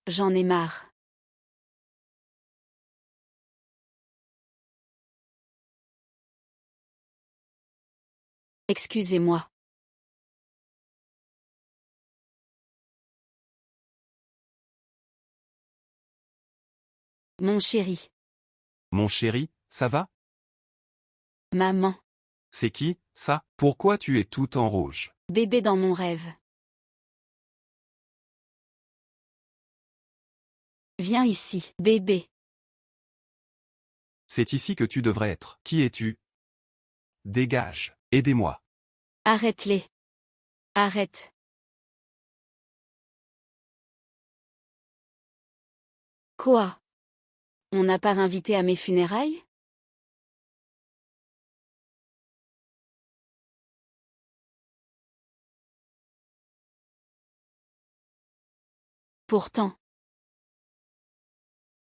j'en ai marre. Excusez-moi. Mon chéri. Mon chéri, ça va? Maman. C'est qui, ça? Pourquoi tu es tout en rouge? Bébé dans mon rêve. Viens ici, bébé. C'est ici que tu devrais être. Qui es-tu? Dégage. Aidez-moi. Arrête-les. Arrête. Quoi? On n'a pas invité à mes funérailles? Pourtant.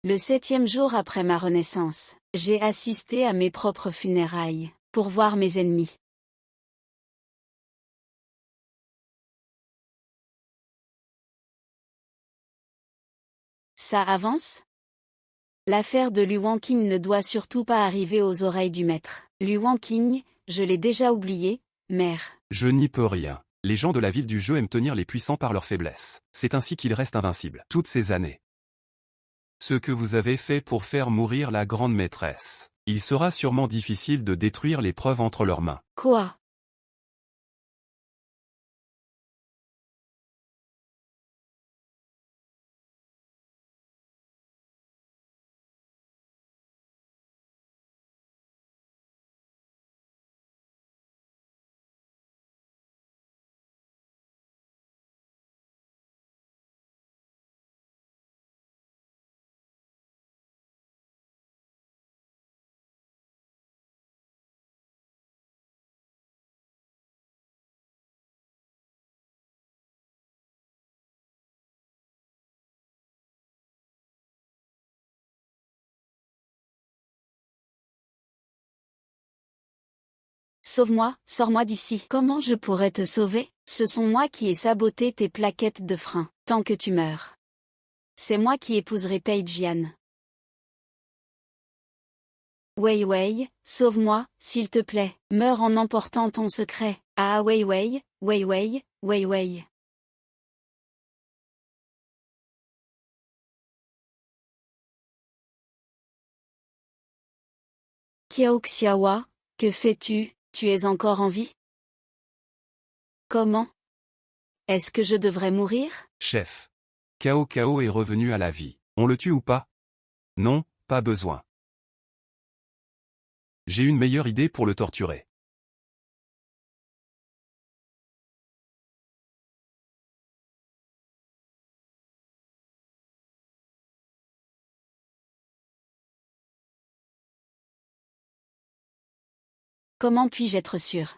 Le 7e jour après ma renaissance, j'ai assisté à mes propres funérailles, pour voir mes ennemis. Ça avance? L'affaire de Lu Wanqing ne doit surtout pas arriver aux oreilles du maître. Lu Wanqing, je l'ai déjà oublié, mère. Je n'y peux rien. Les gens de la ville du jeu aiment tenir les puissants par leur faiblesse. C'est ainsi qu'ils restent invincibles. Toutes ces années. Ce que vous avez fait pour faire mourir la grande maîtresse. Il sera sûrement difficile de détruire les preuves entre leurs mains. Quoi? Sauve-moi, sors-moi d'ici. Comment je pourrais te sauver? Ce sont moi qui ai saboté tes plaquettes de frein, tant que tu meurs. C'est moi qui épouserai Paige Yan. Wei Wei, sauve-moi, s'il te plaît. Meurs en emportant ton secret. Ah Wei Wei, Wei Wei, Wei Wei. Kiao Xiaowa, que fais-tu? Tu es encore en vie? Comment? Est-ce que je devrais mourir? Chef. Cao Cao est revenu à la vie. On le tue ou pas? Non, pas besoin. J'ai une meilleure idée pour le torturer. Comment puis-je être sûr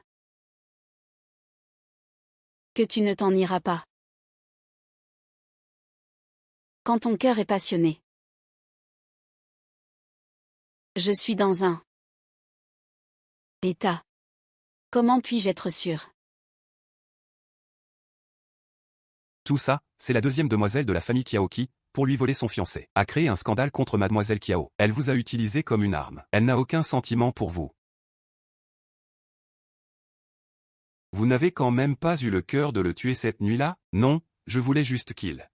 que tu ne t'en iras pas? Quand ton cœur est passionné. Je suis dans un état. Comment puis-je être sûr? Tout ça, c'est la deuxième demoiselle de la famille Kiao qui, pour lui voler son fiancé, a créé un scandale contre mademoiselle Kiao. Elle vous a utilisé comme une arme. Elle n'a aucun sentiment pour vous. Vous n'avez quand même pas eu le cœur de le tuer cette nuit-là? Non, je voulais juste qu'il.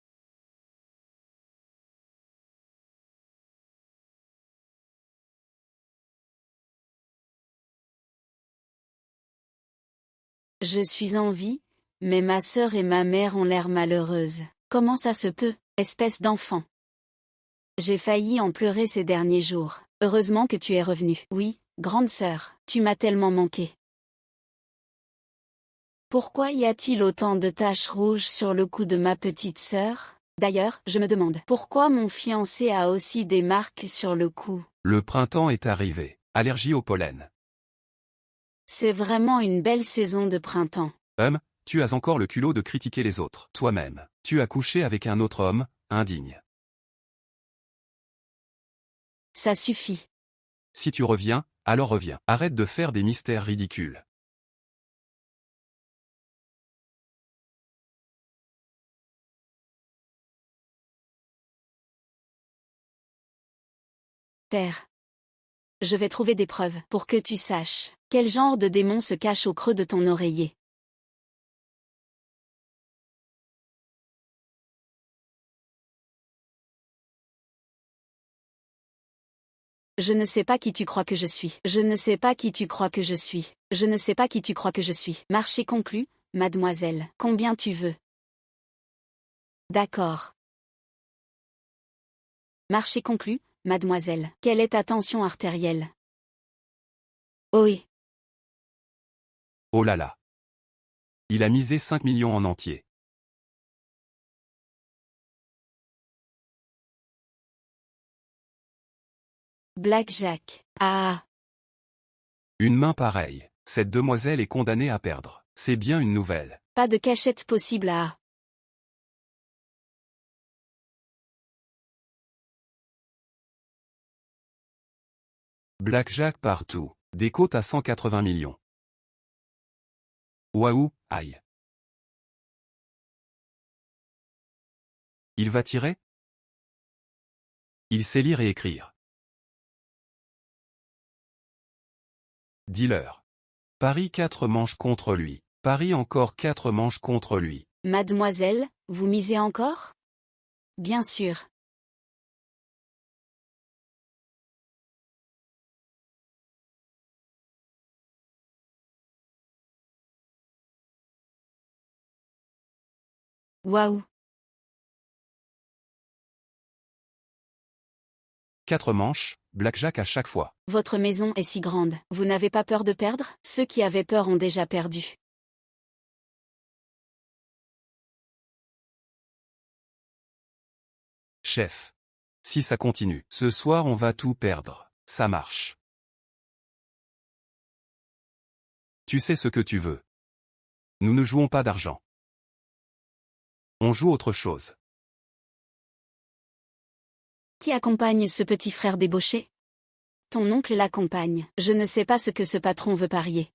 Je suis en vie, mais ma sœur et ma mère ont l'air malheureuses. Comment ça se peut, espèce d'enfant? J'ai failli en pleurer ces derniers jours. Heureusement que tu es revenue. Oui, grande sœur, tu m'as tellement manqué. Pourquoi y a-t-il autant de taches rouges sur le cou de ma petite sœur? D'ailleurs, je me demande pourquoi mon fiancé a aussi des marques sur le cou. Le printemps est arrivé. Allergie au pollen. C'est vraiment une belle saison de printemps. Tu as encore le culot de critiquer les autres. Toi-même, tu as couché avec un autre homme, indigne. Ça suffit. Si tu reviens, alors reviens. Arrête de faire des mystères ridicules. Père. Je vais trouver des preuves pour que tu saches quel genre de démon se cache au creux de ton oreiller. Je ne sais pas qui tu crois que je suis. Je ne sais pas qui tu crois que je suis. Je ne sais pas qui tu crois que je suis. Marché conclu, mademoiselle. Combien tu veux? D'accord. Marché conclu, mademoiselle. Quelle est ta tension artérielle? Oui. Oh là là. Il a misé 5 millions en entier. Blackjack. Ah. Une main pareille. Cette demoiselle est condamnée à perdre. C'est bien une nouvelle. Pas de cachette possible à. Blackjack partout. Des côtes à 180 millions. Waouh, aïe. Il va tirer? Il sait lire et écrire. Dealer. Paris 4 manches contre lui. Paris encore 4 manches contre lui. Mademoiselle, vous misez encore? Bien sûr. Waouh. 4 manches, blackjack à chaque fois. Votre maison est si grande. Vous n'avez pas peur de perdre? Ceux qui avaient peur ont déjà perdu. Chef. Si ça continue, ce soir on va tout perdre. Ça marche. Tu sais ce que tu veux. Nous ne jouons pas d'argent. On joue autre chose. Qui accompagne ce petit frère débauché? Ton oncle l'accompagne. Je ne sais pas ce que ce patron veut parier.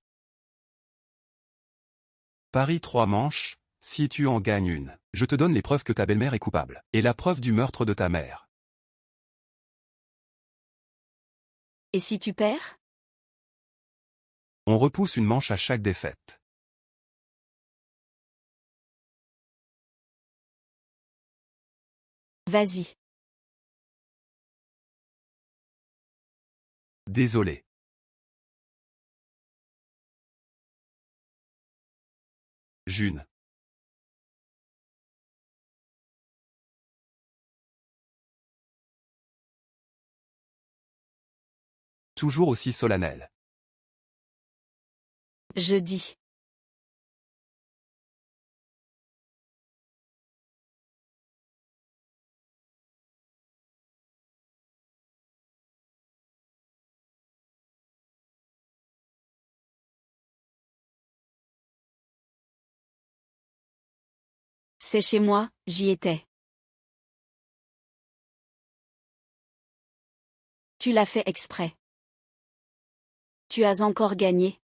Paris 3 manches, si tu en gagnes une, je te donne les preuves que ta belle-mère est coupable, et la preuve du meurtre de ta mère. Et si tu perds? On repousse une manche à chaque défaite. Vas-y. Désolé. June. Toujours aussi solennel. Jeudi. C'est chez moi, j'y étais. Tu l'as fait exprès. Tu as encore gagné.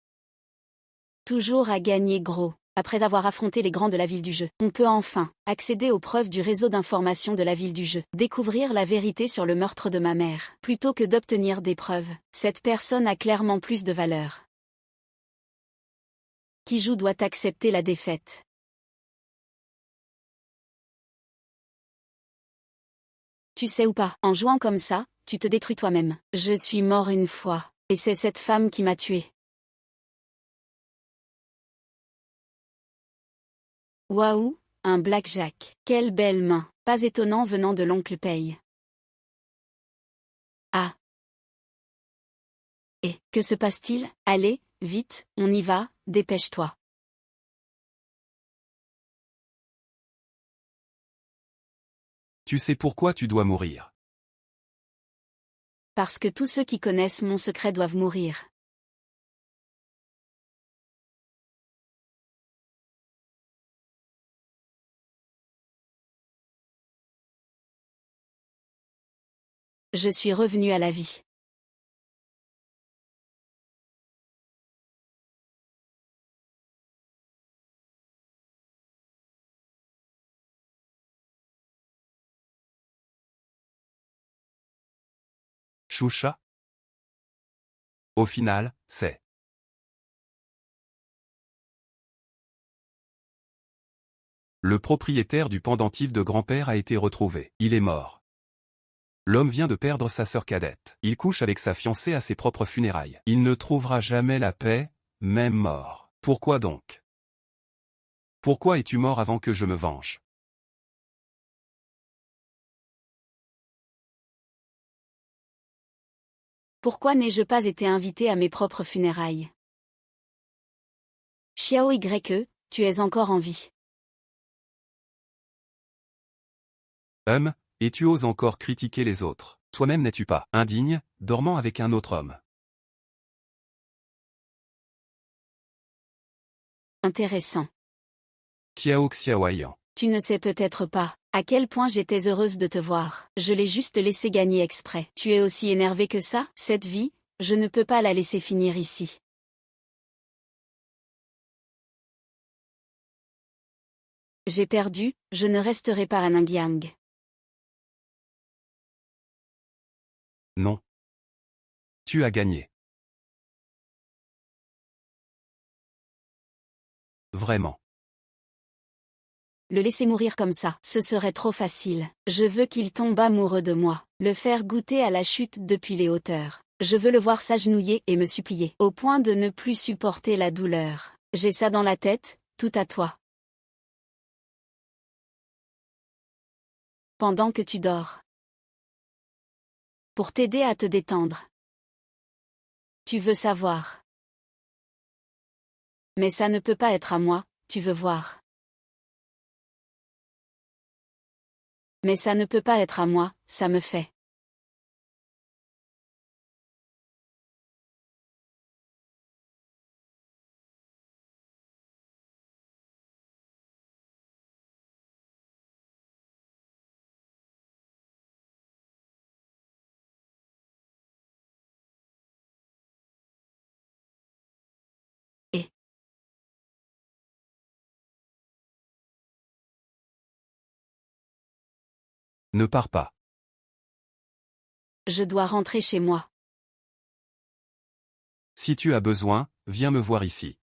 Toujours à gagner gros. Après avoir affronté les grands de la ville du jeu, on peut enfin accéder aux preuves du réseau d'information de la ville du jeu, découvrir la vérité sur le meurtre de ma mère. Plutôt que d'obtenir des preuves, cette personne a clairement plus de valeur. Qui joue doit accepter la défaite. Tu sais ou pas, en jouant comme ça, tu te détruis toi-même. Je suis mort une fois, et c'est cette femme qui m'a tué. Waouh, un blackjack. Quelle belle main. Pas étonnant venant de l'oncle Paye. Ah. Et, que se passe-t-il? Allez, vite, on y va, dépêche-toi. Tu sais pourquoi tu dois mourir. Parce que tous ceux qui connaissent mon secret doivent mourir. Je suis revenu à la vie. Choucha? Au final, c'est... Le propriétaire du pendentif de grand-père a été retrouvé. Il est mort. L'homme vient de perdre sa sœur cadette. Il couche avec sa fiancée à ses propres funérailles. Il ne trouvera jamais la paix, même mort. Pourquoi donc? Pourquoi es-tu mort avant que je me venge? Pourquoi n'ai-je pas été invité à mes propres funérailles? Xiao Ye, tu es encore en vie. Et tu oses encore critiquer les autres. Toi-même n'es-tu pas indigne, dormant avec un autre homme? Intéressant. Kiao Xiaoyan. Tu ne sais peut-être pas à quel point j'étais heureuse de te voir. Je l'ai juste laissé gagner exprès. Tu es aussi énervé que ça? Cette vie, je ne peux pas la laisser finir ici. J'ai perdu, je ne resterai pas à Ningyiang. Non. Tu as gagné. Vraiment. Le laisser mourir comme ça, ce serait trop facile. Je veux qu'il tombe amoureux de moi, le faire goûter à la chute depuis les hauteurs. Je veux le voir s'agenouiller et me supplier, au point de ne plus supporter la douleur. J'ai ça dans la tête, tout à toi. Pendant que tu dors. Pour t'aider à te détendre. Tu veux savoir. Mais ça ne peut pas être à moi, tu veux voir. Mais ça ne peut pas être à moi, ça me fait. Et. Ne pars pas. Je dois rentrer chez moi. Si tu as besoin, viens me voir ici.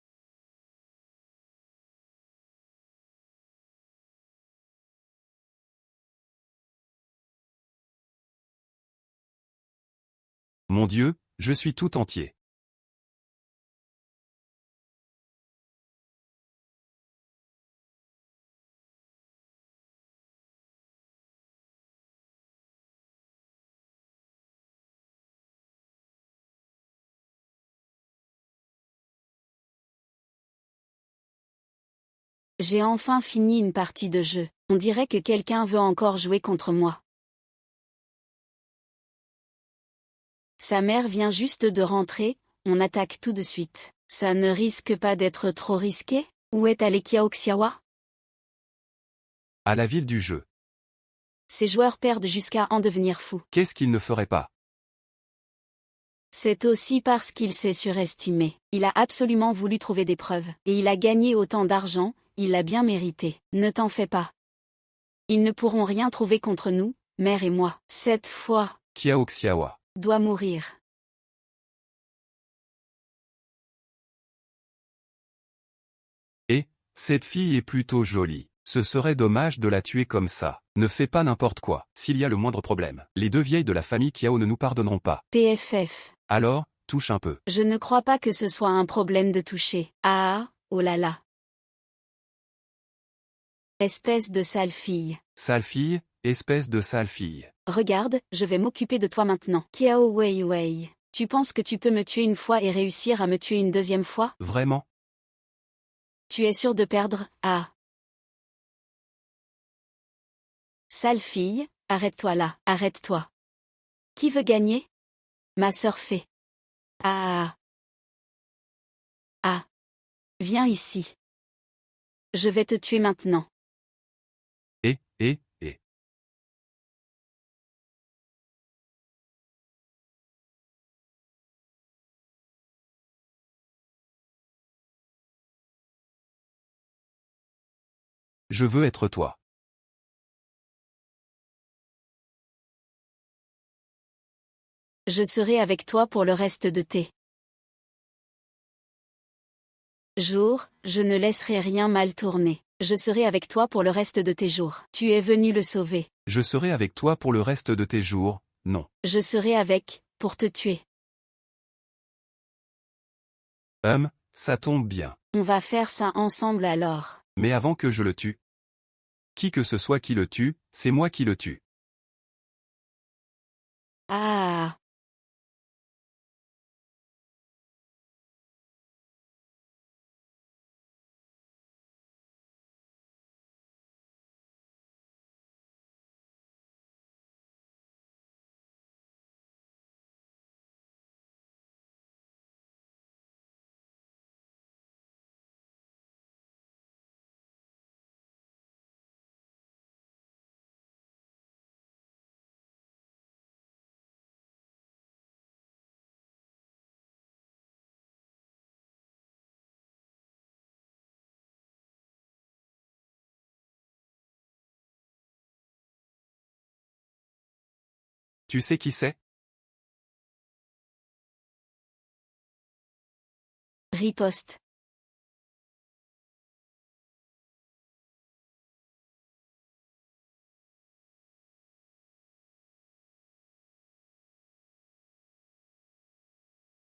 Mon Dieu, je suis tout entier. J'ai enfin fini une partie de jeu. On dirait que quelqu'un veut encore jouer contre moi. Sa mère vient juste de rentrer, on attaque tout de suite. Ça ne risque pas d'être trop risqué? Où est allé Kiao Xiaowa? À la ville du jeu. Ces joueurs perdent jusqu'à en devenir fous. Qu'est-ce qu'il ne ferait pas? C'est aussi parce qu'il s'est surestimé. Il a absolument voulu trouver des preuves. Et il a gagné autant d'argent, il l'a bien mérité. Ne t'en fais pas. Ils ne pourront rien trouver contre nous, mère et moi. Cette fois, Kiao Xiaowa. doit mourir. Et, cette fille est plutôt jolie. Ce serait dommage de la tuer comme ça. Ne fais pas n'importe quoi. S'il y a le moindre problème, les deux vieilles de la famille Kiao ne nous pardonneront pas. PFF. Alors, touche un peu. Je ne crois pas que ce soit un problème de toucher. Ah, oh là là. Espèce de sale fille. Sale fille, espèce de sale fille. Regarde, je vais m'occuper de toi maintenant. Kiao Wei. Tu penses que tu peux me tuer une fois et réussir à me tuer une deuxième fois? Vraiment? Tu es sûr de perdre? Ah. Sale fille, arrête-toi là, arrête-toi. Qui veut gagner? Ma sœur fait. Ah. Ah. Viens ici. Je vais te tuer maintenant. Et. Je veux être toi. Je serai avec toi pour le reste de tes jours, je ne laisserai rien mal tourner. Je serai avec toi pour le reste de tes jours. Tu es venu le sauver. Je serai avec toi pour le reste de tes jours, non. Je serai avec, pour te tuer. Ça tombe bien. On va faire ça ensemble alors. Mais avant que je le tue. Qui que ce soit qui le tue, c'est moi qui le tue. Ah. Tu sais qui c'est? Riposte.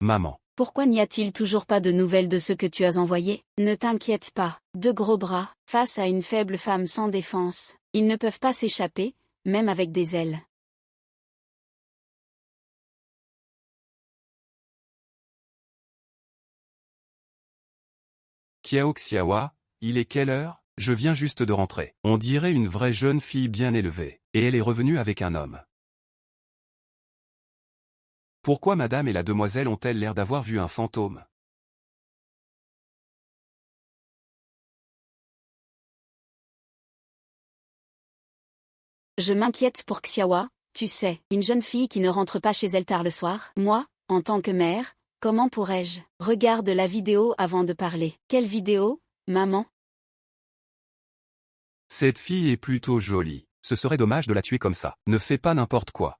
Maman. Pourquoi n'y a-t-il toujours pas de nouvelles de ce que tu as envoyé? Ne t'inquiète pas, de gros bras, face à une faible femme sans défense, ils ne peuvent pas s'échapper, même avec des ailes. Kiao Xiaowa, il est quelle heure? Je viens juste de rentrer. On dirait une vraie jeune fille bien élevée. Et elle est revenue avec un homme. Pourquoi madame et la demoiselle ont-elles l'air d'avoir vu un fantôme? Je m'inquiète pour Xiaowa, tu sais, une jeune fille qui ne rentre pas chez elle tard le soir. Moi, en tant que mère, comment pourrais-je? Regarde la vidéo avant de parler. Quelle vidéo, maman? Cette fille est plutôt jolie. Ce serait dommage de la tuer comme ça. Ne fais pas n'importe quoi.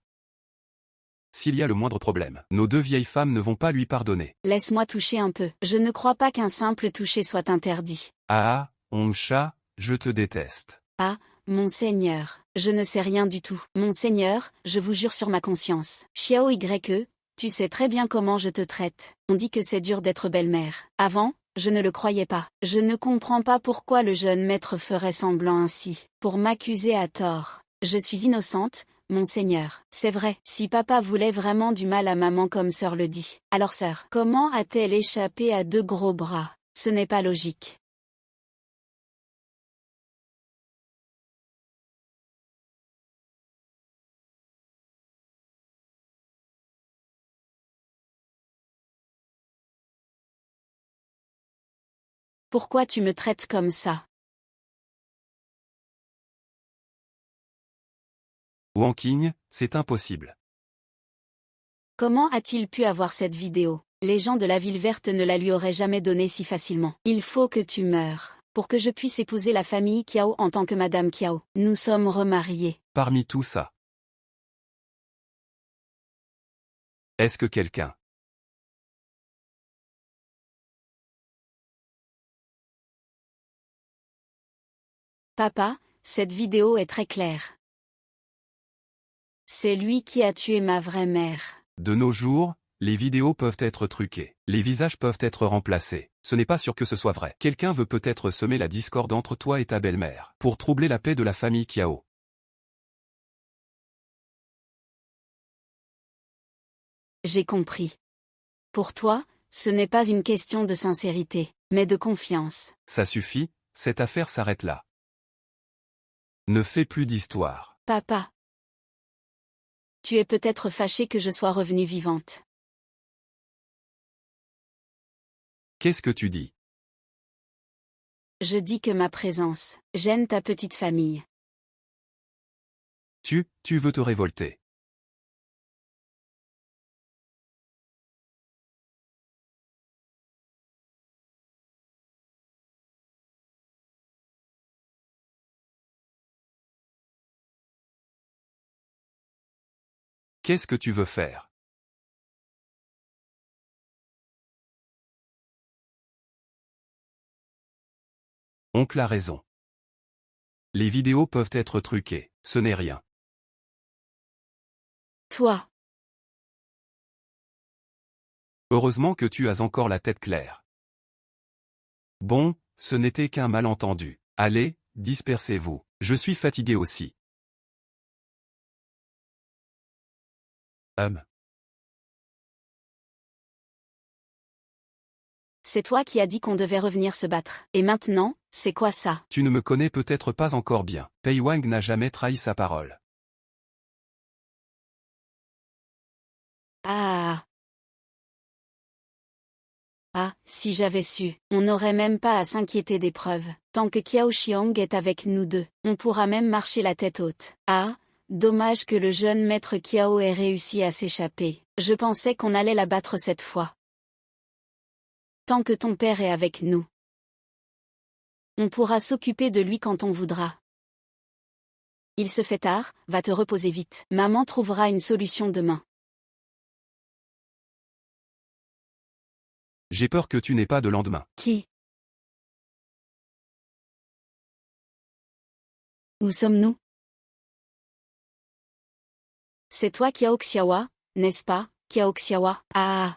S'il y a le moindre problème, nos deux vieilles femmes ne vont pas lui pardonner. Laisse-moi toucher un peu. Je ne crois pas qu'un simple toucher soit interdit. Ah, Ongcha, je te déteste. Ah, mon Seigneur, je ne sais rien du tout. Mon Seigneur, je vous jure sur ma conscience. Xiao YE, tu sais très bien comment je te traite. On dit que c'est dur d'être belle-mère. Avant, je ne le croyais pas. Je ne comprends pas pourquoi le jeune maître ferait semblant ainsi, pour m'accuser à tort. Je suis innocente, mon Seigneur. C'est vrai, si papa voulait vraiment du mal à maman comme sœur le dit. Alors sœur, comment a-t-elle échappé à deux gros bras? Ce n'est pas logique. Pourquoi tu me traites comme ça? Wang Qing, c'est impossible. Comment a-t-il pu avoir cette vidéo? Les gens de la ville verte ne la lui auraient jamais donnée si facilement. Il faut que tu meures, pour que je puisse épouser la famille Kiao en tant que Madame Kiao. Nous sommes remariés. Parmi tout ça, est-ce que quelqu'un... Papa, cette vidéo est très claire. C'est lui qui a tué ma vraie mère. De nos jours, les vidéos peuvent être truquées. Les visages peuvent être remplacés. Ce n'est pas sûr que ce soit vrai. Quelqu'un veut peut-être semer la discorde entre toi et ta belle-mère, pour troubler la paix de la famille Kiao. J'ai compris. Pour toi, ce n'est pas une question de sincérité, mais de confiance. Ça suffit, cette affaire s'arrête là. Ne fais plus d'histoire. Papa. Tu es peut-être fâché que je sois revenue vivante. Qu'est-ce que tu dis? Je dis que ma présence gêne ta petite famille. Tu veux te révolter. Qu'est-ce que tu veux faire? Oncle a raison. Les vidéos peuvent être truquées, ce n'est rien. Toi. Heureusement que tu as encore la tête claire. Bon, ce n'était qu'un malentendu. Allez, dispersez-vous. Je suis fatigué aussi. C'est toi qui as dit qu'on devait revenir se battre. Et maintenant, c'est quoi ça? Tu ne me connais peut-être pas encore bien. Pei Wang n'a jamais trahi sa parole. Ah. Ah, si j'avais su, on n'aurait même pas à s'inquiéter des preuves. Tant que Qiao Xiong est avec nous deux, on pourra même marcher la tête haute. Ah, dommage que le jeune maître Qiao ait réussi à s'échapper. Je pensais qu'on allait la battre cette fois. Tant que ton père est avec nous, on pourra s'occuper de lui quand on voudra. Il se fait tard, va te reposer vite. Maman trouvera une solution demain. J'ai peur que tu n'aies pas de lendemain. Qui? Où sommes-nous? C'est toi Qiao Xiaowa, n'est-ce pas, Qiao Xiaowa? Ah.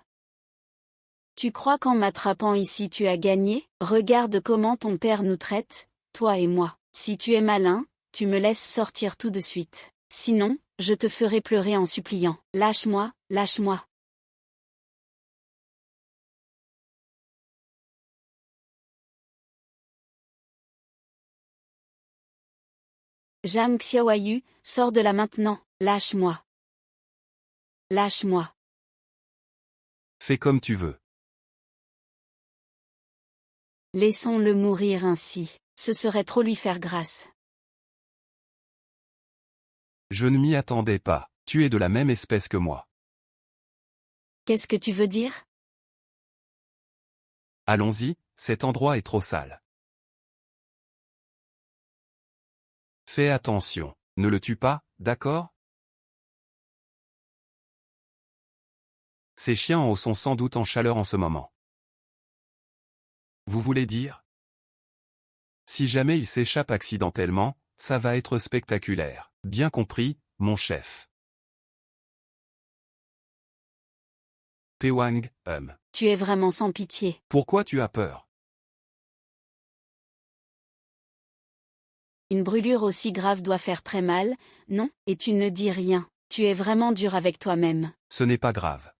Tu crois qu'en m'attrapant ici tu as gagné? Regarde comment ton père nous traite, toi et moi. Si tu es malin, tu me laisses sortir tout de suite. Sinon, je te ferai pleurer en suppliant. Lâche-moi, lâche-moi. Zhang Xiaoyu, sors de là maintenant, lâche-moi. Lâche-moi. Fais comme tu veux. Laissons-le mourir ainsi, ce serait trop lui faire grâce. Je ne m'y attendais pas. Tu es de la même espèce que moi. Qu'est-ce que tu veux dire? Allons-y, cet endroit est trop sale. Fais attention, ne le tue pas, d'accord? Ces chiens en haut sont sans doute en chaleur en ce moment. Vous voulez dire? Si jamais il s'échappe accidentellement, ça va être spectaculaire. Bien compris, mon chef. Pei Wang, Tu es vraiment sans pitié. Pourquoi tu as peur? Une brûlure aussi grave doit faire très mal, non? Et tu ne dis rien. Tu es vraiment dur avec toi-même. Ce n'est pas grave.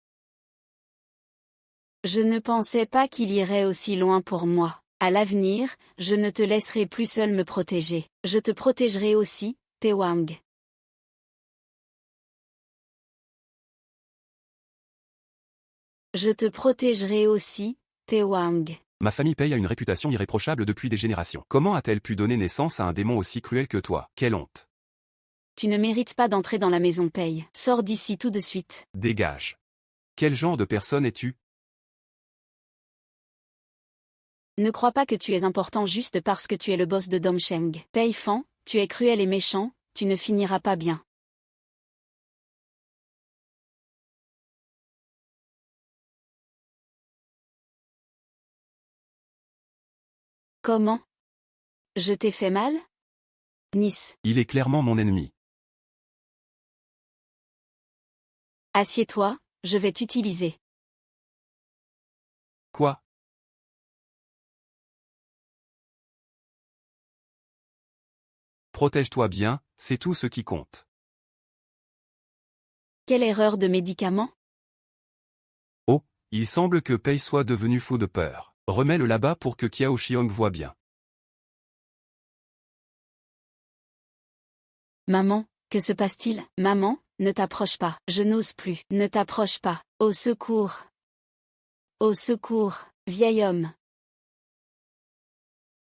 Je ne pensais pas qu'il irait aussi loin pour moi. À l'avenir, je ne te laisserai plus seul me protéger. Je te protégerai aussi, Pei Wang. Je te protégerai aussi, Pei Wang. Ma famille Pei a une réputation irréprochable depuis des générations. Comment a-t-elle pu donner naissance à un démon aussi cruel que toi? Quelle honte! Tu ne mérites pas d'entrer dans la maison Pei. Sors d'ici tout de suite. Dégage. Quel genre de personne es-tu? Ne crois pas que tu es important juste parce que tu es le boss de Domsheng. Pei Fan, tu es cruel et méchant, tu ne finiras pas bien. Comment? Je t'ai fait mal? Nice. Il est clairement mon ennemi. Assieds-toi, je vais t'utiliser. Quoi? Protège-toi bien, c'est tout ce qui compte. Quelle erreur de médicament? Oh, il semble que Pei soit devenu fou de peur. Remets-le là-bas pour que Qiao Xiong voie bien. Maman, que se passe-t-il? Maman, ne t'approche pas. Je n'ose plus. Ne t'approche pas. Au secours. Au secours, vieil homme.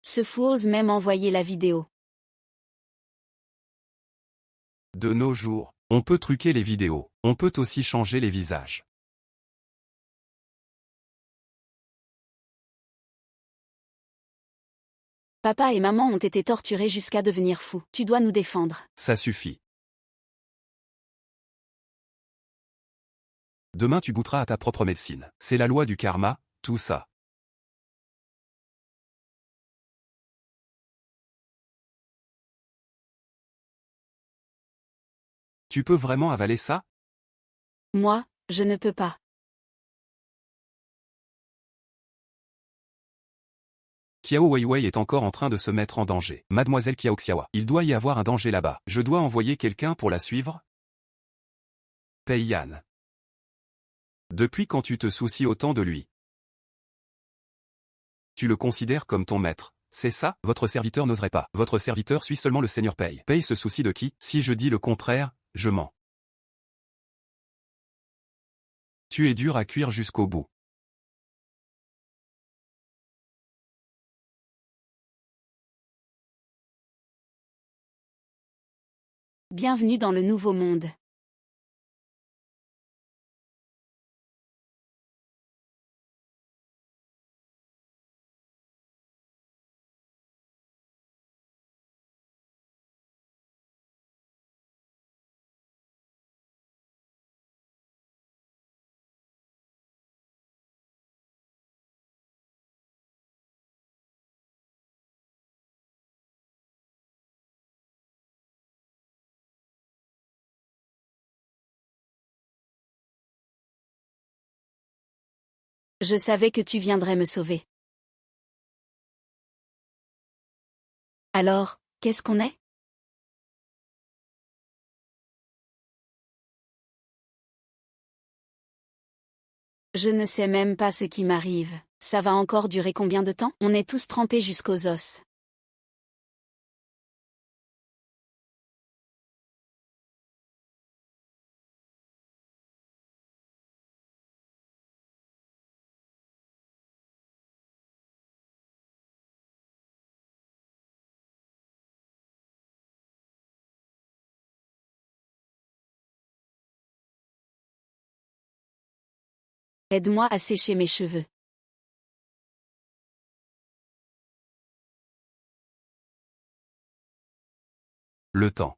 Ce fou ose même envoyer la vidéo. De nos jours, on peut truquer les vidéos. On peut aussi changer les visages. Papa et maman ont été torturés jusqu'à devenir fous. Tu dois nous défendre. Ça suffit. Demain tu goûteras à ta propre médecine. C'est la loi du karma, tout ça. Tu peux vraiment avaler ça? Moi, je ne peux pas. Qiao Weiwei est encore en train de se mettre en danger. Mademoiselle Qiao Xiaoa, il doit y avoir un danger là-bas. Je dois envoyer quelqu'un pour la suivre? Pei Yan. Depuis quand tu te soucies autant de lui? Tu le considères comme ton maître, c'est ça? Votre serviteur n'oserait pas. Votre serviteur suit seulement le seigneur Pei. Pei se soucie de qui? Si je dis le contraire, je mens. Tu es dur à cuire jusqu'au bout. Bienvenue dans le nouveau monde. Je savais que tu viendrais me sauver. Alors, qu'est-ce qu'on est? Je ne sais même pas ce qui m'arrive. Ça va encore durer combien de temps? On est tous trempés jusqu'aux os. Aide-moi à sécher mes cheveux. Le temps.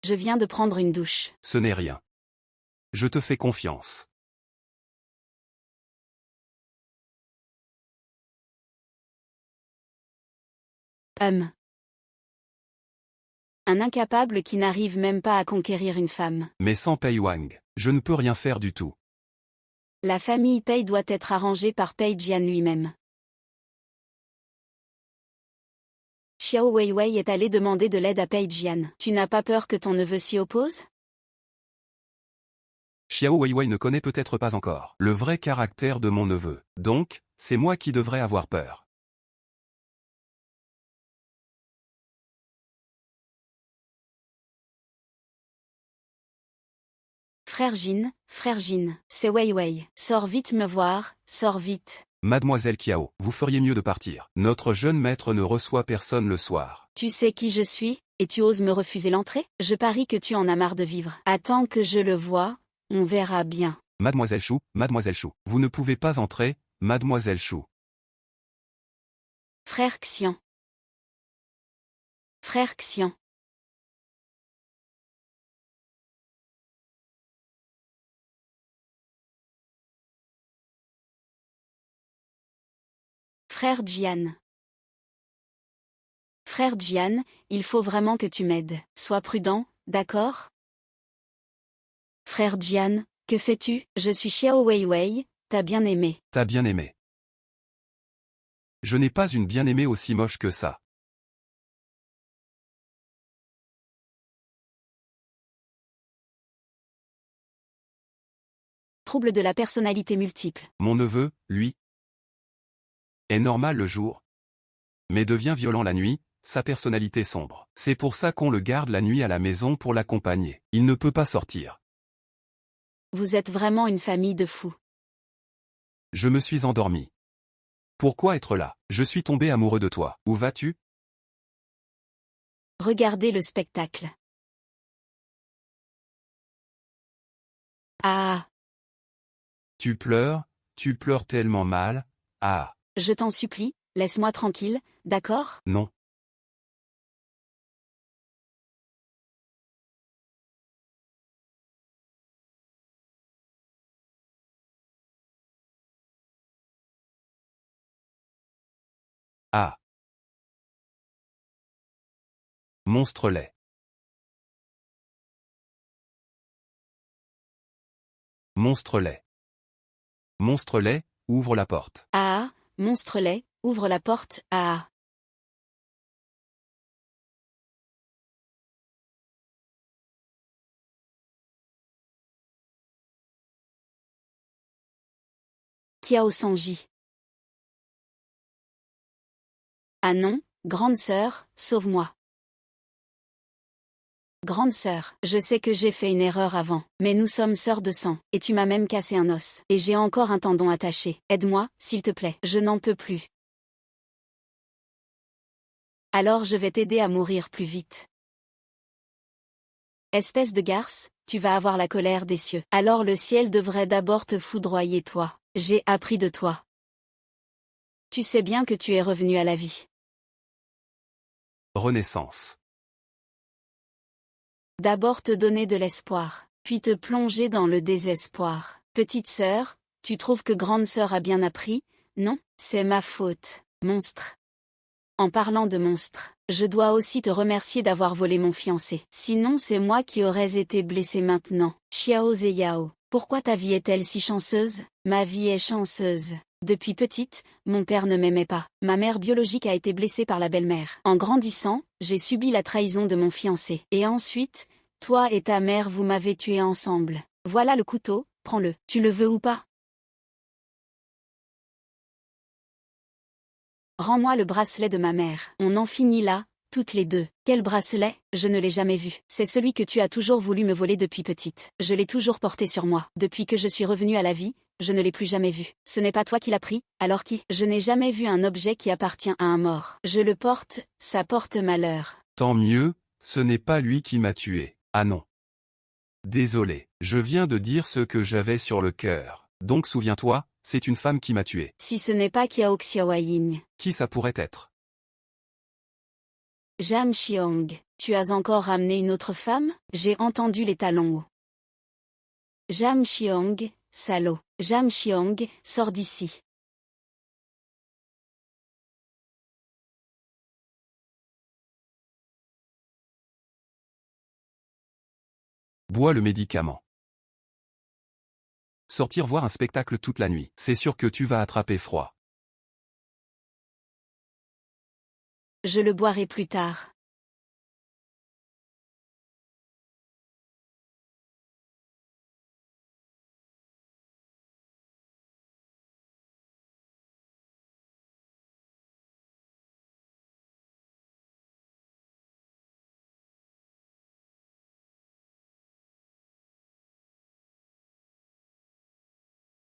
Je viens de prendre une douche. Ce n'est rien. Je te fais confiance. Un incapable qui n'arrive même pas à conquérir une femme. Mais sans Pei Wang, je ne peux rien faire du tout. La famille Pei doit être arrangée par Pei Jian lui-même. Xiao Weiwei est allé demander de l'aide à Pei Jian. Tu n'as pas peur que ton neveu s'y oppose? Xiao Weiwei ne connaît peut-être pas encore le vrai caractère de mon neveu. Donc, c'est moi qui devrais avoir peur. Frère Jin, c'est Weiwei. Sors vite me voir, sors vite. Mademoiselle Qiao, vous feriez mieux de partir. Notre jeune maître ne reçoit personne le soir. Tu sais qui je suis, et tu oses me refuser l'entrée? Je parie que tu en as marre de vivre. Attends que je le voie, on verra bien. Mademoiselle Chou, vous ne pouvez pas entrer, Mademoiselle Chou. Frère Xian. Frère Xian. Frère Jian. Frère Jian, il faut vraiment que tu m'aides. Sois prudent, d'accord? Frère Jian, que fais-tu? Je suis Xiao Weiwei, t'as bien aimé. T'as bien aimé. Je n'ai pas une bien-aimée aussi moche que ça. Trouble de la personnalité multiple. Mon neveu, lui, est normal le jour, mais devient violent la nuit, sa personnalité sombre. C'est pour ça qu'on le garde la nuit à la maison pour l'accompagner. Il ne peut pas sortir. Vous êtes vraiment une famille de fous. Je me suis endormi. Pourquoi être là? Je suis tombé amoureux de toi. Où vas-tu? Regardez le spectacle. Ah, Tu pleures tellement mal. Ah, je t'en supplie, laisse-moi tranquille, d'accord? non. Monstre laid. Monstre laid. Monstre laid, ouvre la porte. Ah, monstre laid, ouvre la porte, ah. Kiao Sanji. Ah non, grande sœur, sauve-moi. Grande sœur, je sais que j'ai fait une erreur avant, mais nous sommes sœurs de sang, et tu m'as même cassé un os, et j'ai encore un tendon attaché. Aide-moi, s'il te plaît, je n'en peux plus. Alors je vais t'aider à mourir plus vite. Espèce de garce, tu vas avoir la colère des cieux. Alors le ciel devrait d'abord te foudroyer toi. J'ai appris de toi. Tu sais bien que tu es revenu à la vie. Renaissance. D'abord te donner de l'espoir, puis te plonger dans le désespoir. Petite sœur, tu trouves que grande sœur a bien appris? Non, c'est ma faute. Monstre. En parlant de monstre, je dois aussi te remercier d'avoir volé mon fiancé. Sinon c'est moi qui aurais été blessé maintenant. Xiao Zeyao, pourquoi ta vie est-elle si chanceuse? Ma vie est chanceuse. Depuis petite, mon père ne m'aimait pas. Ma mère biologique a été blessée par la belle-mère. En grandissant, j'ai subi la trahison de mon fiancé. Et ensuite, toi et ta mère vous m'avez tué ensemble. Voilà le couteau, prends-le. Tu le veux ou pas? Rends-moi le bracelet de ma mère. On en finit là, toutes les deux. Quel bracelet? Je ne l'ai jamais vu. C'est celui que tu as toujours voulu me voler depuis petite. Je l'ai toujours porté sur moi. Depuis que je suis revenue à la vie, je ne l'ai plus jamais vu. Ce n'est pas toi qui l'as pris, alors qui? Je n'ai jamais vu un objet qui appartient à un mort. Je le porte, ça porte malheur. Tant mieux, ce n'est pas lui qui m'a tué. Ah non. Désolé, je viens de dire ce que j'avais sur le cœur. Donc souviens-toi, c'est une femme qui m'a tué. Si ce n'est pas Kiao Xiaoyin. Qui ça pourrait être? Jam Xiong, tu as encore amené une autre femme? J'ai entendu les talons hauts. Jam Xiong, salaud. Jam Xiong, sors d'ici. Bois le médicament. Sortir voir un spectacle toute la nuit. C'est sûr que tu vas attraper froid. Je le boirai plus tard.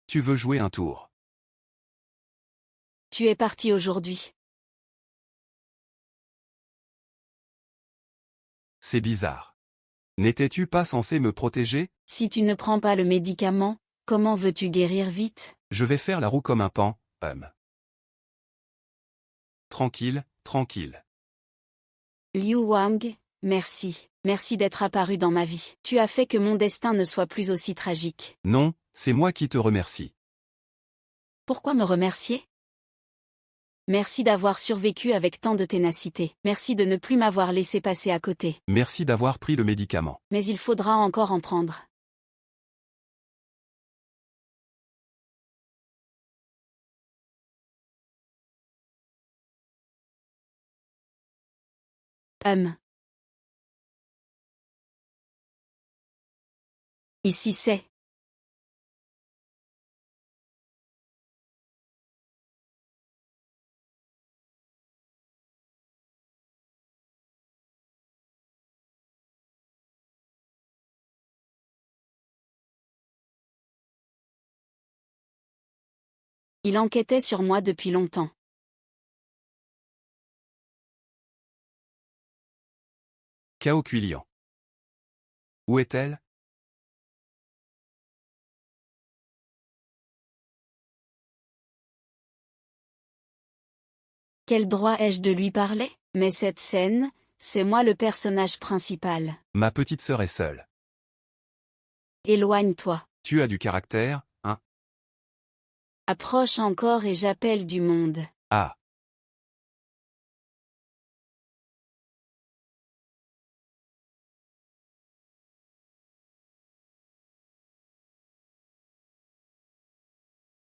Tu veux jouer un tour. Tu es parti aujourd'hui. C'est bizarre. N'étais-tu pas censé me protéger? Si tu ne prends pas le médicament, comment veux-tu guérir vite? Je vais faire la roue comme un pan, Tranquille, tranquille. Liu Wang, merci. Merci d'être apparu dans ma vie. Tu as fait que mon destin ne soit plus aussi tragique. Non, c'est moi qui te remercie. Pourquoi me remercier? Merci d'avoir survécu avec tant de ténacité. Merci de ne plus m'avoir laissé passer à côté. Merci d'avoir pris le médicament. Mais il faudra encore en prendre. Ici c'est. Il enquêtait sur moi depuis longtemps. Cao Cuilian. Où est-elle? Quel droit ai-je de lui parler? Mais cette scène, c'est moi le personnage principal. Ma petite sœur est seule. Éloigne-toi. Tu as du caractère, hein? Approche encore et j'appelle du monde. Ah.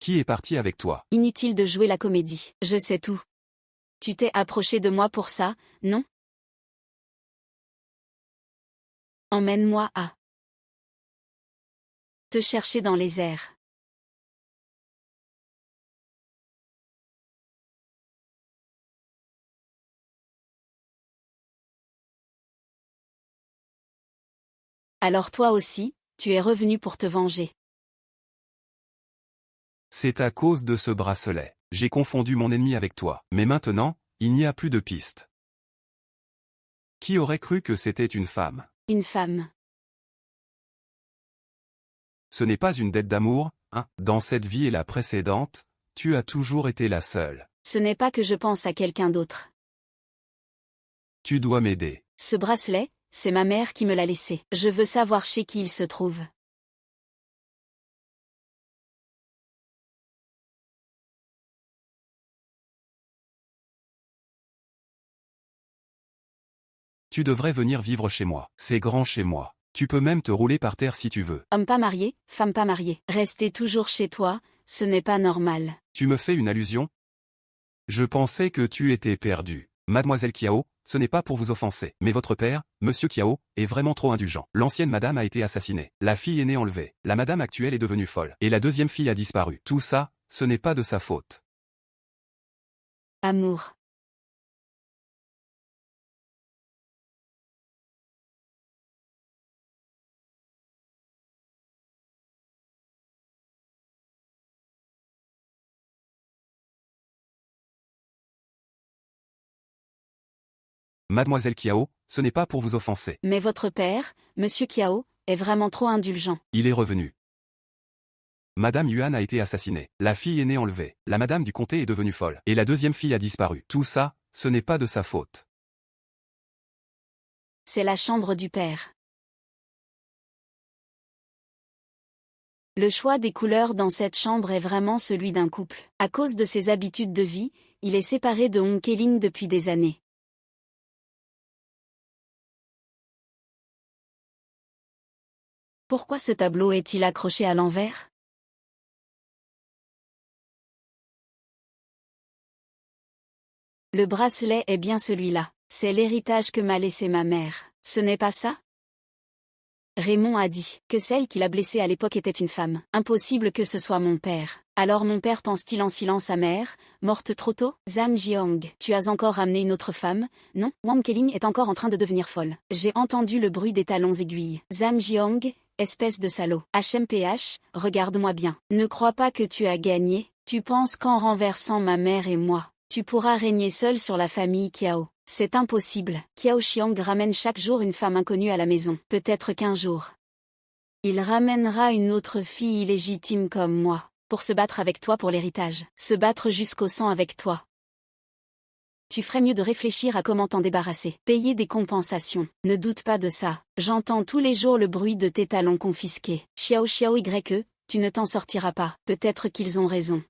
Qui est parti avec toi? Inutile de jouer la comédie. Je sais tout. Tu t'es approché de moi pour ça, non? Emmène-moi à te chercher dans les airs. Alors toi aussi, tu es revenu pour te venger. C'est à cause de ce bracelet. J'ai confondu mon ennemi avec toi. Mais maintenant, il n'y a plus de piste. Qui aurait cru que c'était une femme? Une femme. Ce n'est pas une dette d'amour, hein? Dans cette vie et la précédente, tu as toujours été la seule. Ce n'est pas que je pense à quelqu'un d'autre. Tu dois m'aider. Ce bracelet, c'est ma mère qui me l'a laissé. Je veux savoir chez qui il se trouve. Tu devrais venir vivre chez moi. C'est grand chez moi. Tu peux même te rouler par terre si tu veux. Homme pas marié, femme pas mariée. Rester toujours chez toi, ce n'est pas normal. Tu me fais une allusion? Je pensais que tu étais perdue. Mademoiselle Kiao, ce n'est pas pour vous offenser, mais votre père, Monsieur Kiao, est vraiment trop indulgent. L'ancienne madame a été assassinée. La fille aînée enlevée. La madame actuelle est devenue folle. Et la deuxième fille a disparu. Tout ça, ce n'est pas de sa faute. Amour. Mademoiselle Kiao, ce n'est pas pour vous offenser. Mais votre père, Monsieur Kiao, est vraiment trop indulgent. Il est revenu. Madame Yuan a été assassinée. La fille aînée enlevée. La madame du comté est devenue folle. Et la deuxième fille a disparu. Tout ça, ce n'est pas de sa faute. C'est la chambre du père. Le choix des couleurs dans cette chambre est vraiment celui d'un couple. À cause de ses habitudes de vie, il est séparé de Hong Kelin depuis des années. Pourquoi ce tableau est-il accroché à l'envers? Le bracelet est bien celui-là. C'est l'héritage que m'a laissé ma mère. Ce n'est pas ça? Raymond a dit que celle qui l'a blessé à l'époque était une femme. Impossible que ce soit mon père. Alors mon père pense-t-il en silence sa mère, morte trop tôt? Zhang Jiang, tu as encore ramené une autre femme? Non, Wang Keling est encore en train de devenir folle. J'ai entendu le bruit des talons aiguilles. Zhang Jiang, espèce de salaud. HMPH, regarde-moi bien. Ne crois pas que tu as gagné. Tu penses qu'en renversant ma mère et moi, tu pourras régner seul sur la famille Kiao. C'est impossible. Kiao Xiang ramène chaque jour une femme inconnue à la maison. Peut-être qu'un jour, il ramènera une autre fille illégitime comme moi, pour se battre avec toi pour l'héritage. Se battre jusqu'au sang avec toi. Tu ferais mieux de réfléchir à comment t'en débarrasser. Payer des compensations. Ne doute pas de ça. J'entends tous les jours le bruit de tes talons confisqués. Xiao Xiao YE, tu ne t'en sortiras pas. Peut-être qu'ils ont raison.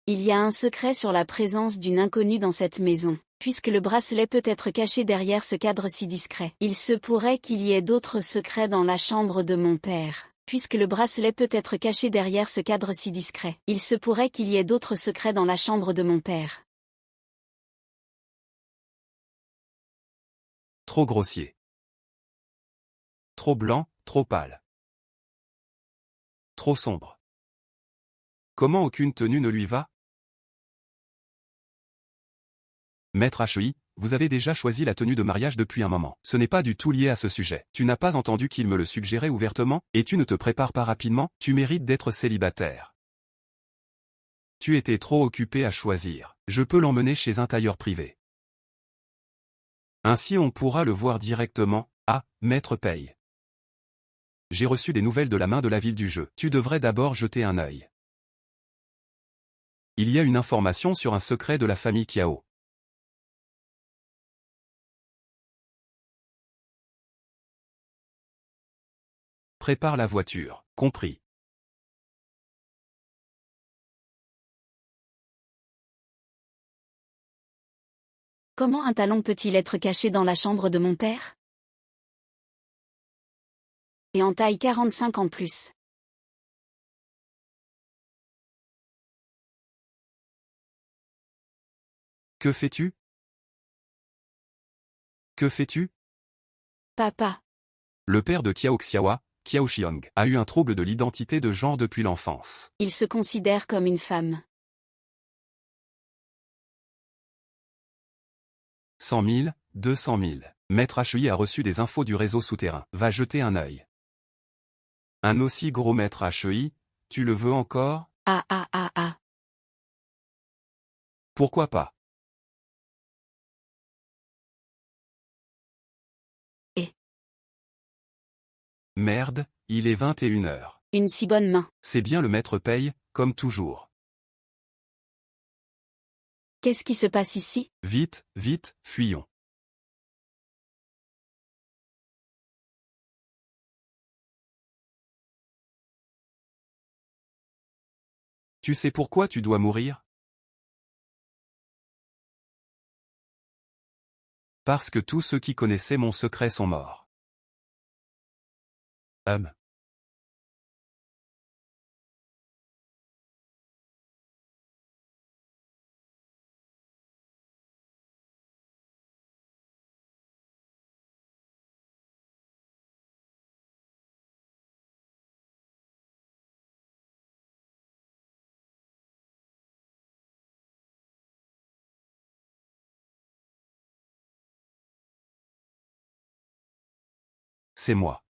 Il y a un secret sur la présence d'une inconnue dans cette maison, puisque le bracelet peut être caché derrière ce cadre si discret. Il se pourrait qu'il y ait d'autres secrets dans la chambre de mon père, puisque le bracelet peut être caché derrière ce cadre si discret. Il se pourrait qu'il y ait d'autres secrets dans la chambre de mon père. Trop grossier. Trop blanc, trop pâle. Trop sombre. Comment aucune tenue ne lui va? Maître HEI, vous avez déjà choisi la tenue de mariage depuis un moment. Ce n'est pas du tout lié à ce sujet. Tu n'as pas entendu qu'il me le suggérait ouvertement, et tu ne te prépares pas rapidement, tu mérites d'être célibataire. Tu étais trop occupé à choisir. Je peux l'emmener chez un tailleur privé. Ainsi on pourra le voir directement. Ah, maître paye. J'ai reçu des nouvelles de la main de la ville du jeu. Tu devrais d'abord jeter un œil. Il y a une information sur un secret de la famille Kiao. Prépare la voiture, compris. Comment un talon peut-il être caché dans la chambre de mon père? Et en taille 45 en plus. Que fais-tu? Que fais-tu? Papa. Le père de Kiao Xiaowa, Kiao Xiong, a eu un trouble de l'identité de genre depuis l'enfance. Il se considère comme une femme. 100 000, 200 000. Maître HEI a reçu des infos du réseau souterrain. Va jeter un œil. Un aussi gros maître HEI, tu le veux encore? Ah ah ah ah. Pourquoi pas? Et. Merde, il est 21 heures. Une si bonne main. C'est bien le maître paye, comme toujours. Qu'est-ce qui se passe ici? Vite, vite, fuyons. Tu sais pourquoi tu dois mourir? Parce que tous ceux qui connaissaient mon secret sont morts. C'est moi.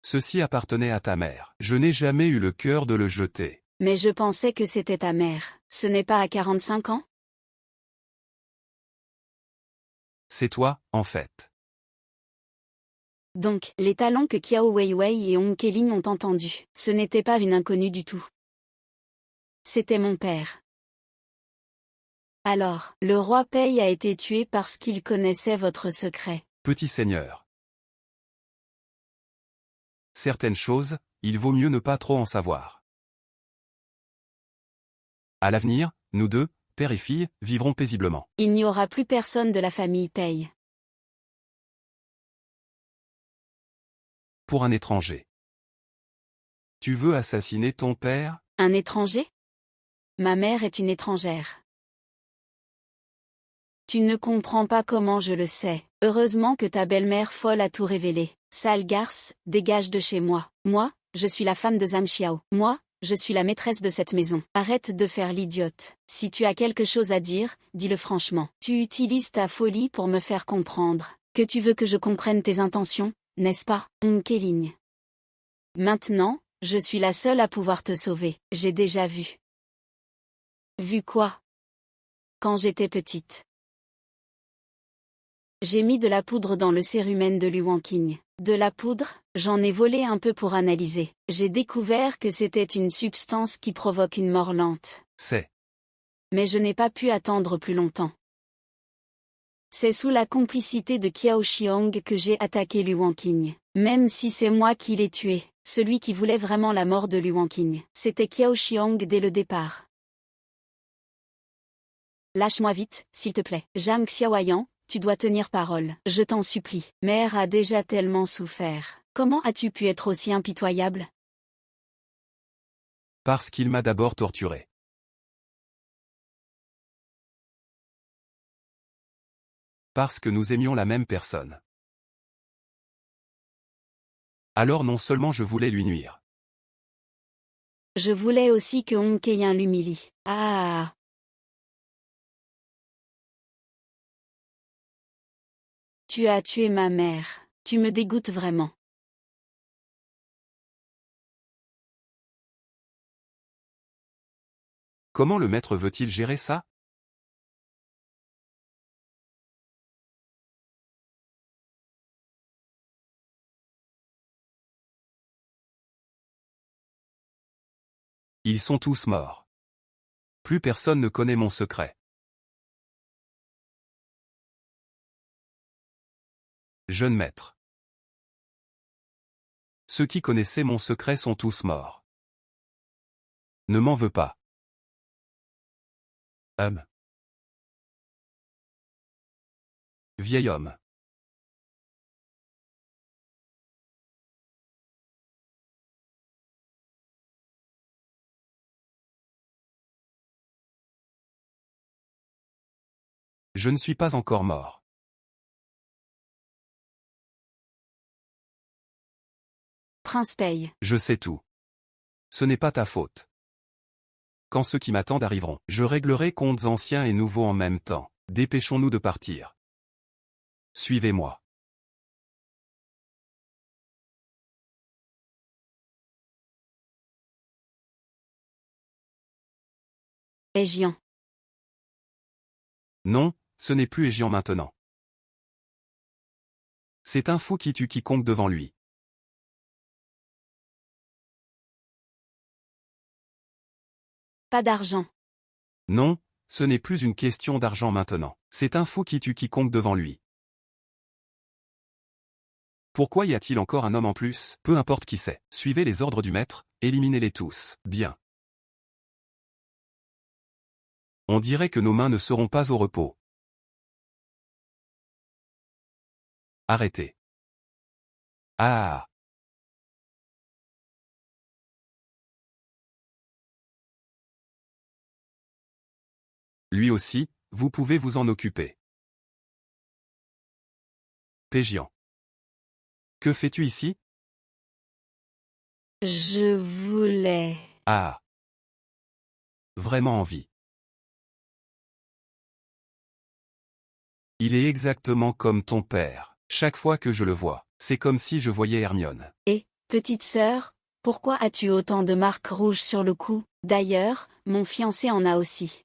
Ceci appartenait à ta mère. Je n'ai jamais eu le cœur de le jeter. Mais je pensais que c'était ta mère. Ce n'est pas à 45 ans? C'est toi, en fait. Donc, les talents que Kiao Weiwei et Hong Keling ont entendus, ce n'était pas une inconnue du tout. C'était mon père. Alors, le roi Pei a été tué parce qu'il connaissait votre secret. Petit seigneur. Certaines choses, il vaut mieux ne pas trop en savoir. À l'avenir, nous deux, père et fille, vivrons paisiblement. Il n'y aura plus personne de la famille Pei. Pour un étranger. Tu veux assassiner ton père? Un étranger? Ma mère est une étrangère. Tu ne comprends pas comment je le sais. Heureusement que ta belle-mère folle a tout révélé. Sale garce, dégage de chez moi. Moi, je suis la femme de Zhang Xiao. Moi, je suis la maîtresse de cette maison. Arrête de faire l'idiote. Si tu as quelque chose à dire, dis-le franchement. Tu utilises ta folie pour me faire comprendre. Que tu veux que je comprenne tes intentions, n'est-ce pas, Hong Keling? Maintenant, je suis la seule à pouvoir te sauver. J'ai déjà vu. Vu quoi? Quand j'étais petite. J'ai mis de la poudre dans le cérumen de Lu Wanqing. De la poudre, j'en ai volé un peu pour analyser. J'ai découvert que c'était une substance qui provoque une mort lente. C'est. Mais je n'ai pas pu attendre plus longtemps. C'est sous la complicité de Kiao Xiong que j'ai attaqué Lu Wanqing. Même si c'est moi qui l'ai tué, celui qui voulait vraiment la mort de Lu Wanqing, c'était Kiao Xiong dès le départ. Lâche-moi vite, s'il te plaît. Zhang Xiaoyan, tu dois tenir parole. Je t'en supplie. Mère a déjà tellement souffert. Comment as-tu pu être aussi impitoyable? Parce qu'il m'a d'abord torturé. Parce que nous aimions la même personne. Alors non seulement je voulais lui nuire. Je voulais aussi que Hong Keling l'humilie. Ah. Tu as tué ma mère. Tu me dégoûtes vraiment. Comment le maître veut-il gérer ça? Ils sont tous morts. Plus personne ne connaît mon secret. Jeune maître. Ceux qui connaissaient mon secret sont tous morts. Ne m'en veux pas. Vieil homme. Je ne suis pas encore mort. Prince Paye. Je sais tout. Ce n'est pas ta faute. Quand ceux qui m'attendent arriveront, je réglerai comptes anciens et nouveaux en même temps. Dépêchons-nous de partir. Suivez-moi. Égian. Non, ce n'est plus Égian maintenant. C'est un fou qui tue quiconque devant lui. Pas d'argent. Non, ce n'est plus une question d'argent maintenant. C'est un fou qui tue quiconque devant lui. Pourquoi y a-t-il encore un homme en plus? Peu importe qui c'est. Suivez les ordres du maître, éliminez-les tous. Bien. On dirait que nos mains ne seront pas au repos. Arrêtez. Ah. Lui aussi, vous pouvez vous en occuper. Pégian. Que fais-tu ici? Je voulais... Ah. Vraiment envie. Il est exactement comme ton père. Chaque fois que je le vois, c'est comme si je voyais Hermione. Et, petite sœur, pourquoi as-tu autant de marques rouges sur le cou? D'ailleurs, mon fiancé en a aussi.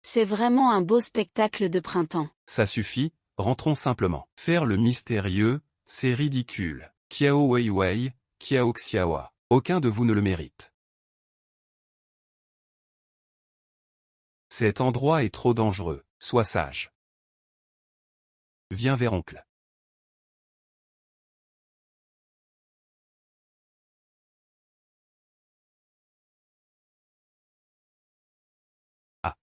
C'est vraiment un beau spectacle de printemps. Ça suffit, rentrons simplement. Faire le mystérieux, c'est ridicule. Kiao Wei Wei, Kiao Xiaoa. Aucun de vous ne le mérite. Cet endroit est trop dangereux, sois sage. Viens vers oncle. Ah.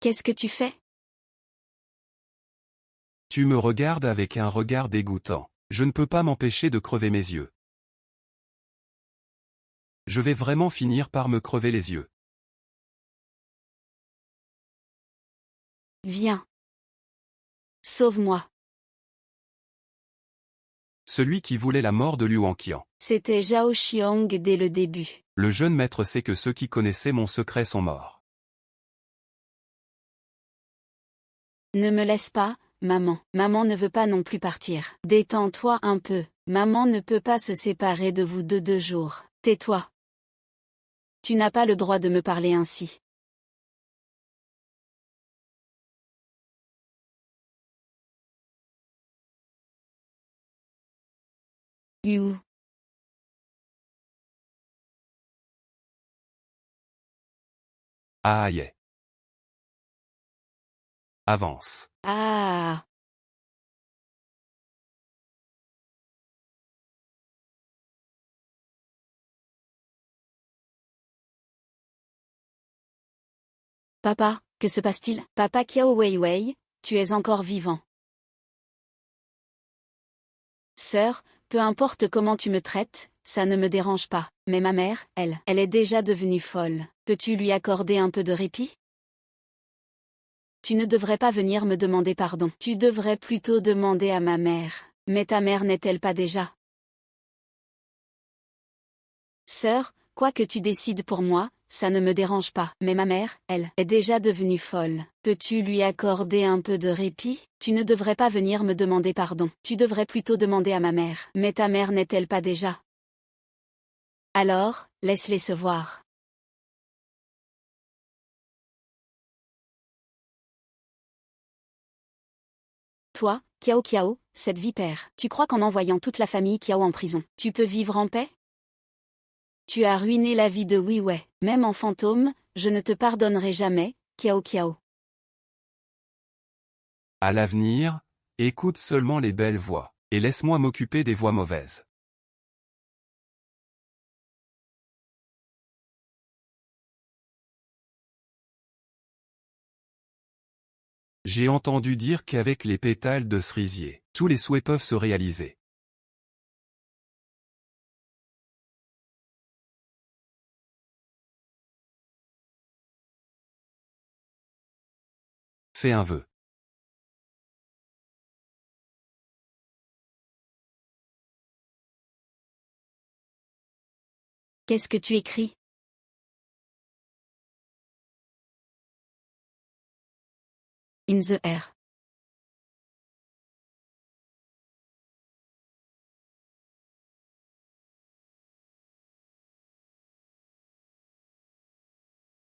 Qu'est-ce que tu fais? Tu me regardes avec un regard dégoûtant. Je ne peux pas m'empêcher de crever mes yeux. Je vais vraiment finir par me crever les yeux. Viens. Sauve-moi. Celui qui voulait la mort de Liu Anqian. C'était Zhao Xiong dès le début. Le jeune maître sait que ceux qui connaissaient mon secret sont morts. Ne me laisse pas, maman. Maman ne veut pas non plus partir. Détends-toi un peu. Maman ne peut pas se séparer de vous 2 jours. Tais-toi. Tu n'as pas le droit de me parler ainsi. Yu. Aïe. Avance. Ah. Papa, que se passe-t-il? Papa Kiao Weiwei, tu es encore vivant. Sœur, peu importe comment tu me traites, ça ne me dérange pas. Mais ma mère, elle est déjà devenue folle. Peux-tu lui accorder un peu de répit? Tu ne devrais pas venir me demander pardon. Tu devrais plutôt demander à ma mère. Mais ta mère n'est-elle pas déjà? Sœur, quoi que tu décides pour moi, ça ne me dérange pas. Mais ma mère, elle, est déjà devenue folle. Peux-tu lui accorder un peu de répit? Tu ne devrais pas venir me demander pardon. Tu devrais plutôt demander à ma mère. Mais ta mère n'est-elle pas déjà? Alors, laisse-les se voir. Toi, Kiao Kiao, cette vipère, tu crois qu'en envoyant toute la famille Kiao en prison, tu peux vivre en paix? Tu as ruiné la vie de Weiwei. Même en fantôme, je ne te pardonnerai jamais, Kiao Kiao. À l'avenir, écoute seulement les belles voix, et laisse-moi m'occuper des voix mauvaises. J'ai entendu dire qu'avec les pétales de cerisier, tous les souhaits peuvent se réaliser. Fais un vœu. Qu'est-ce que tu écris? In the air.